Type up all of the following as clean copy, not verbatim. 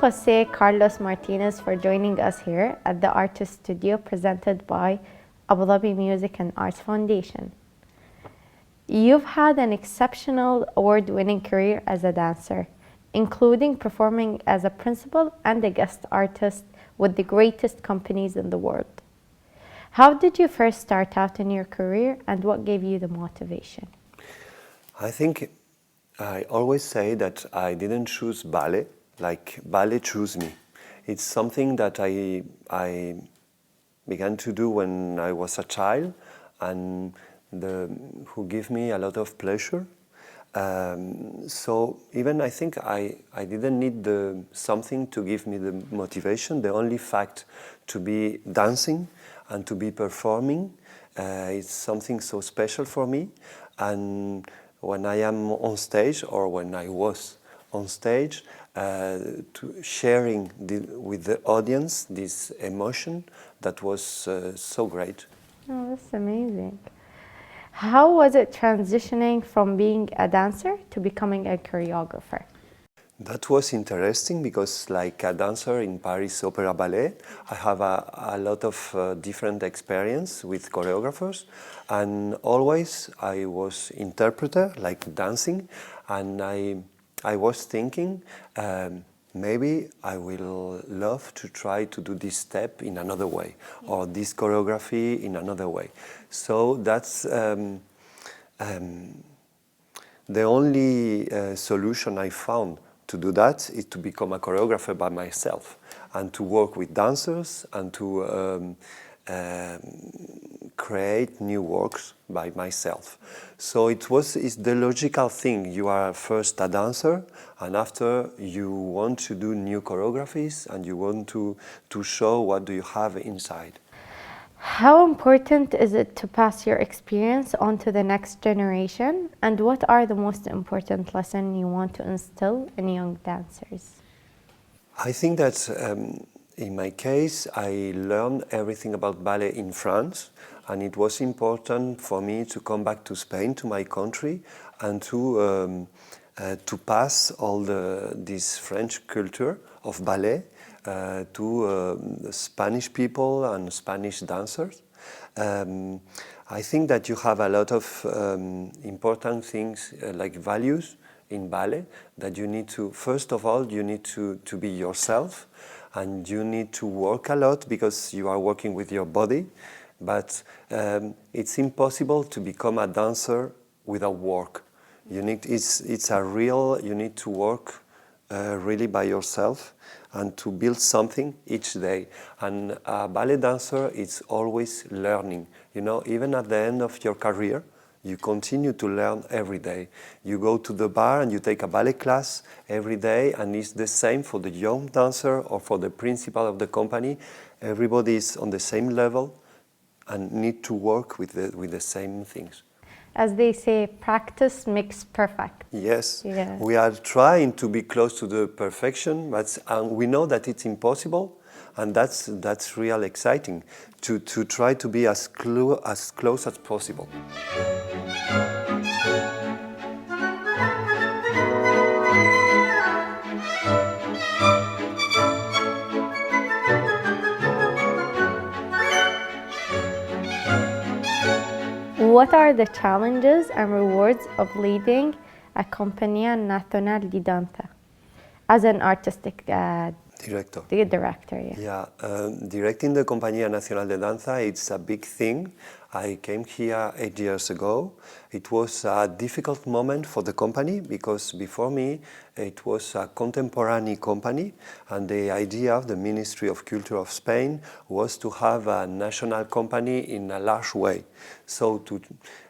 José Carlos Martínez for joining us here at the Artist Studio presented by Abu Dhabi Music and Arts Foundation. You've had an exceptional award-winning career as a dancer, including performing as a principal and a guest artist with the greatest companies in the world. How did you first start out in your career and what gave you the motivation? I think I always say that I didn't choose ballet, like ballet chose me. It's something that I began to do when I was a child and who give me a lot of pleasure. So even I think I didn't need something to give me the motivation. The only fact to be dancing and to be performing is something so special for me. And when I am on stage or when I was on stage, sharing with the audience this emotion that was so great. Oh, that's amazing. How was it transitioning from being a dancer to becoming a choreographer? That was interesting because, like a dancer in Paris Opera Ballet, I have a lot of different experience with choreographers, and always I was interpreter, like dancing, and I was thinking maybe I will love to try to do this step in another way, or this choreography in another way. So that's the only solution I found to do that is to become a choreographer by myself and to work with dancers and to create new works by myself. So it's the logical thing. You are first a dancer and after you want to do new choreographies and you want to show what do you have inside. How important is it to pass your experience on to the next generation? And what are the most important lessons you want to instill in young dancers? I think that in my case, I learned everything about ballet in France, and it was important for me to come back to Spain, to my country, and to pass all this French culture of ballet to Spanish people and Spanish dancers. I think that you have a lot of important things like values in ballet that you need to, first of all, you need to be yourself and you need to work a lot because you are working with your body, but it's impossible to become a dancer without work. You need to work really by yourself and to build something each day. And a ballet dancer is always learning. You know, even at the end of your career, you continue to learn every day. You go to the bar and you take a ballet class every day, and it's the same for the young dancer or for the principal of the company. Everybody is on the same level and need to work with the same things. As they say, practice makes perfect. Yes, Yeah. We are trying to be close to the perfection, but we know that it's impossible, and that's real exciting to try to be as close as possible. What are the challenges and rewards of leading a Compañía Nacional de Danza as an artistic Director. Director? Directing the Compañía Nacional de Danza, it's a big thing. I came here 8 years ago. It was a difficult moment for the company because before me it was a contemporary company, and the idea of the Ministry of Culture of Spain was to have a national company in a large way. So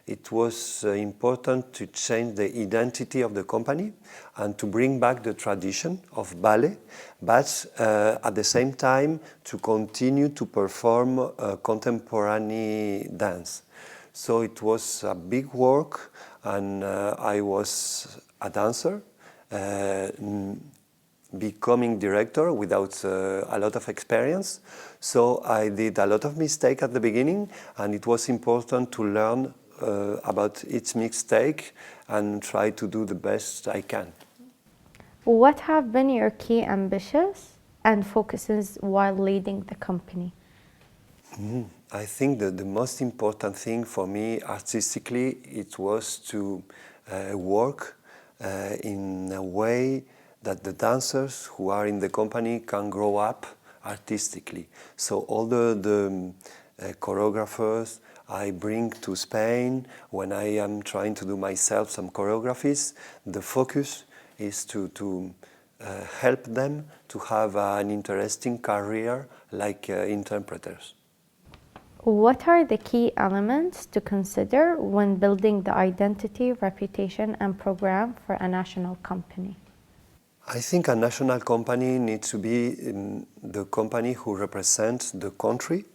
it was important to change the identity of the company and to bring back the tradition of ballet, but at the same time to continue to perform contemporary dance. So it was a big work, and I was a dancer, becoming director without a lot of experience. So I did a lot of mistakes at the beginning, and it was important to learn about each mistake and try to do the best I can. What have been your key ambitions and focuses while leading the company? I think that the most important thing for me artistically it was to work in a way that the dancers who are in the company can grow up artistically. So all the choreographers I bring to Spain when I am trying to do myself some choreographies, the focus is to help them to have an interesting career like interpreters. What are the key elements to consider when building the identity, reputation, and program for a national company? I think a national company needs to be the company who represents the country.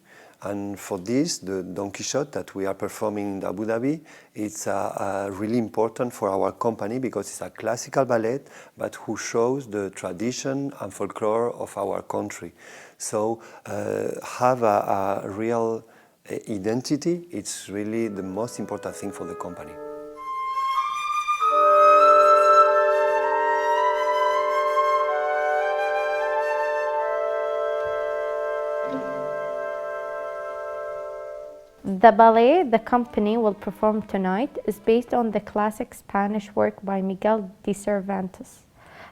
And for this, the Don Quixote that we are performing in Abu Dhabi, it's really important for our company because it's a classical ballet, but who shows the tradition and folklore of our country. So have a real identity, it's really the most important thing for the company. The ballet the company will perform tonight is based on the classic Spanish work by Miguel de Cervantes.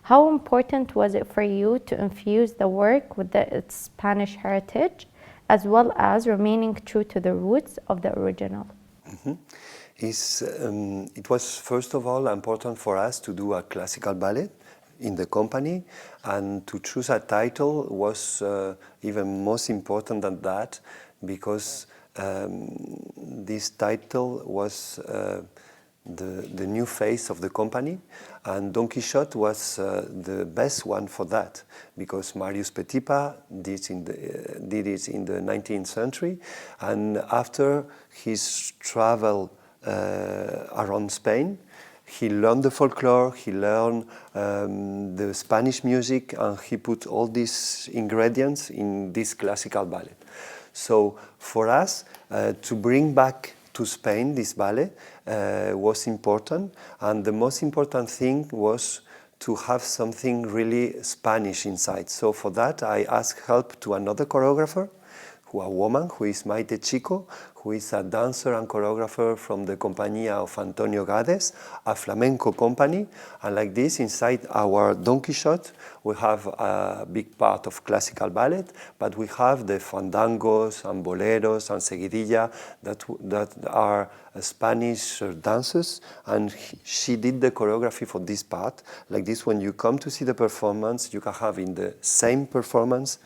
How important was it for you to infuse the work with its Spanish heritage, as well as remaining true to the roots of the original? It was first of all important for us to do a classical ballet in the company, and to choose a title was even most important than that, because this title was the new face of the company, and Don Quixote was the best one for that, because Marius Petipa did it in the 19th century, and after his travel around Spain, he learned the folklore, he learned the Spanish music, and he put all these ingredients in this classical ballet. So for us, to bring back to Spain this ballet was important, and the most important thing was to have something really Spanish inside. So for that, I asked help to another choreographer, a woman who is Maite Chico, who is a dancer and choreographer from the Compañía of Antonio Gades, a flamenco company. And like this, inside our Don Quixote, we have a big part of classical ballet, but we have the fandangos and boleros and seguidilla that are Spanish dances, and she did the choreography for this part. Like this, when you come to see the performance, you can have in the same performance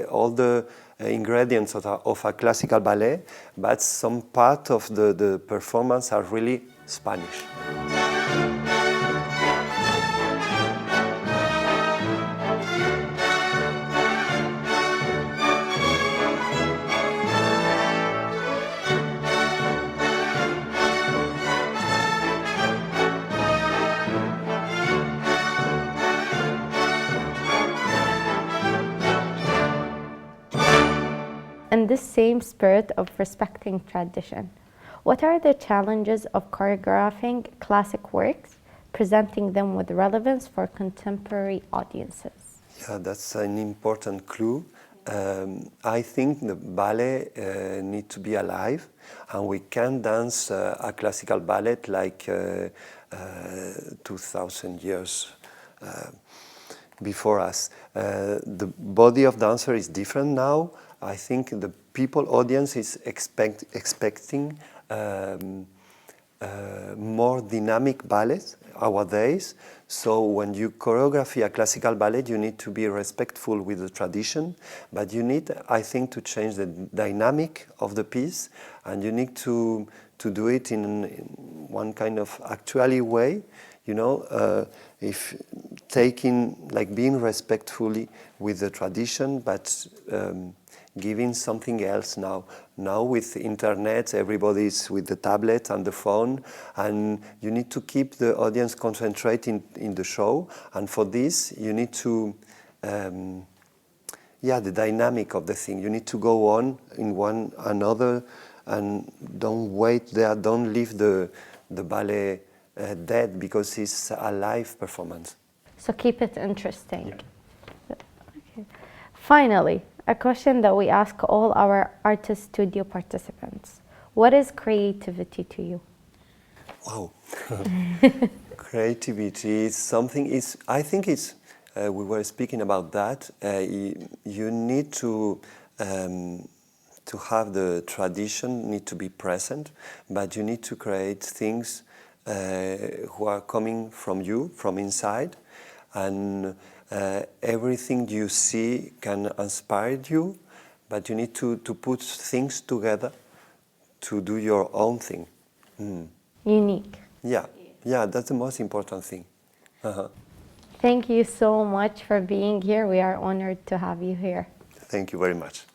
all the ingredients of a classical ballet, but some part of the performance are really Spanish. In this same spirit of respecting tradition, what are the challenges of choreographing classic works, presenting them with relevance for contemporary audiences? Yeah, that's an important clue. I think the ballet needs to be alive, and we can dance a classical ballet like 2,000 years before us. The body of dancer is different now. I think the audience is expecting more dynamic ballets nowadays. So when you choreography a classical ballet, you need to be respectful with the tradition, but you need, I think, to change the dynamic of the piece, and you need to do it in one kind of actually way, if taking, like being respectfully with the tradition, but giving something else now. Now with internet, everybody's with the tablet and the phone, and you need to keep the audience concentrating in the show. And for this, you need to, the dynamic of the thing. You need to go on in one another, and don't wait there. Don't leave the ballet dead because it's a live performance. So keep it interesting. Okay. Finally, a question that we ask all our artist studio participants. What is creativity to you? Wow. Creativity is something, I think it's, we were speaking about that, you need to have the tradition, need to be present, but you need to create things who are coming from you, from inside, and everything you see can inspire you, but you need to put things together to do your own thing. Unique. Yeah, that's the most important thing. Thank you so much for being here. We are honored to have you here. Thank you very much.